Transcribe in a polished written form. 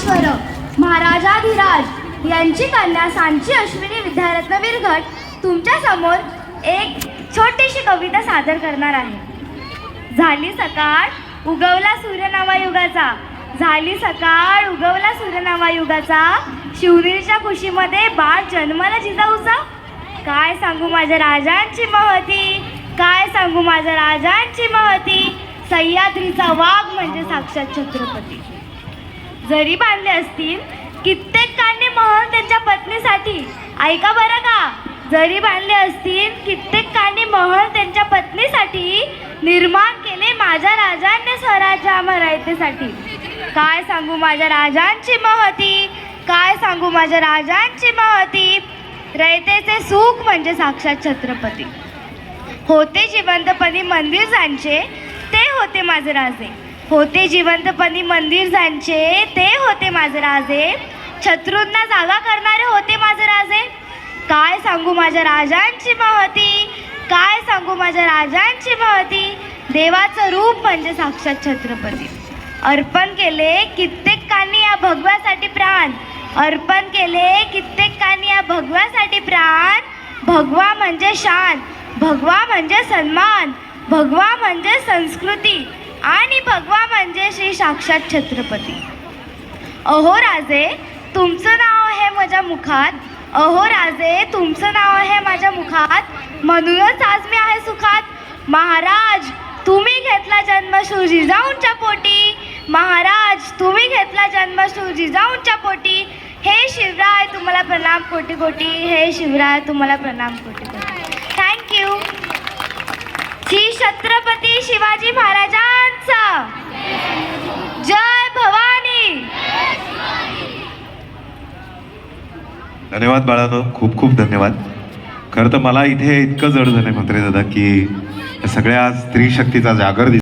योगेश्वर महाराजाधिराज यांची कन्या सांची अश्विनी विद्यारत्न विरघट तुमच्या समोर एक छोटीशी कविता सादर करणार आहे। झाली सकाळ उगवला सूर्य नवयुगाचा, झाली सकाळ उगवला सूर्य नवयुगाचा, शिवनेरीच्या खुशीमध्ये बाळ जन्मला जिजाऊचा। काय सांगू माझ्या राजांची महती, काय सांगू माझ्या राजांची महती, सह्याद्रीचा वाघ म्हणजे साक्षात छत्रपती। जरी बांधले असतील कित्येकांनी महल त्यांच्या पत्नीसाठी, ऐका बरं का, जरी बांधले असतील कित्येकांनी महल त्यांच्या पत्नीसाठी, निर्माण केले माझ्या राजांनी स्वराज्य आम्हा रयतेसाठी। काय सांगू माझ्या राजांची महती, काय सांगू माझ्या राजांची महती, रयतेचे सुख म्हणजे साक्षात छत्रपती। होते जिवंतपणी मंदिर ज्यांचे ते होते माझे राजे, होते जिवंतपणी मंदिर ज्यांचे ते होते माझे राजे, शत्रूंना जागा करणारे होते माझे राजे। काय सांगू माझ्या राजांची महती, काय सांगू माझ्या राजांची महती, देवाचं रूप म्हणजे साक्षात छत्रपती। अर्पण केले कित्येकांनी या भगव्यासाठी प्राण, अर्पण केले कित्येकांनी या भगव्यासाठी प्राण। भगवा म्हणजे शान, भगवा म्हणजे सन्मान, भगवा म्हणजे संस्कृती आणि भगवा म्हणजे श्री साक्षात छत्रपती। अहो राजे तुमचं नाव आहे माझ्या मुखात, अहो राजे तुमचं नाव आहे माझ्या मुखात, म्हणूनच आज मी आहे सुखात। महाराज तुम्ही घेतला जन्म श्री जिजाऊंच्या पोटी, महाराज तुम्ही घेतला जन्म श्री जिजाऊंच्या पोटी, हे शिवराय तुम्हाला प्रणाम कोटी कोटी, हे शिवराय तुम्हाला प्रणाम कोटी कोटी। थँक्यू। श्री छत्रपती शिवाजी महाराजांचा जय भवानी। धन्यवाद बाळानो, खूप खूप धन्यवाद। खरं तर मला इथे इतकं जड झालं म्हात्रे दादा की सगळ्या स्त्री शक्तीचा जागर